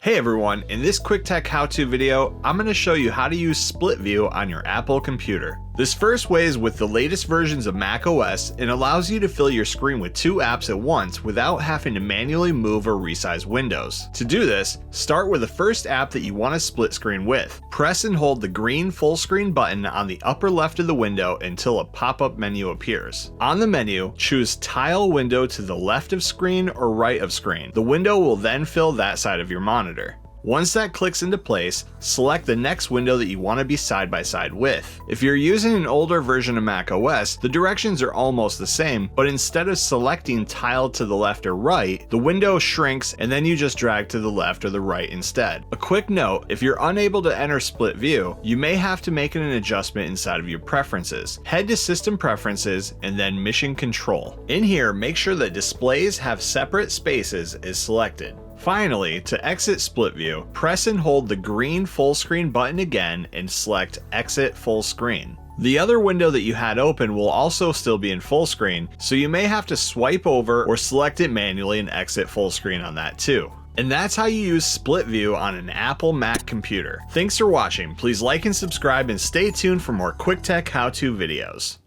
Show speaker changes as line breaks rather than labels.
Hey everyone, in this quicktech how-to video, I'm going to show you how to use split view on your Apple computer. This first way is with the latest versions of Mac OS and allows you to fill your screen with two apps at once without having to manually move or resize windows. To do this, start with the first app that you want to split screen with. Press and hold the green full screen button on the upper left of the window until a pop-up menu appears. On the menu, choose Tile Window to the left of screen or right of screen. The window will then fill that side of your monitor. Once that clicks into place, select the next window that you want to be side by side with. If you're using an older version of Mac OS, the directions are almost the same, but instead of selecting tile to the left or right, the window shrinks and then you just drag to the left or the right instead. A quick note, if you're unable to enter split view, you may have to make an adjustment inside of your preferences. Head to System Preferences and then Mission Control. In here, make sure that displays have separate spaces is selected. Finally, to exit split view, press and hold the green full screen button again and select Exit Full Screen. The other window that you had open will also still be in full screen, so you may have to swipe over or select it manually and exit full screen on that too. And that's how you use split view on an Apple Mac computer. Thanks for watching, please like and subscribe and stay tuned for more quicktech how-to videos.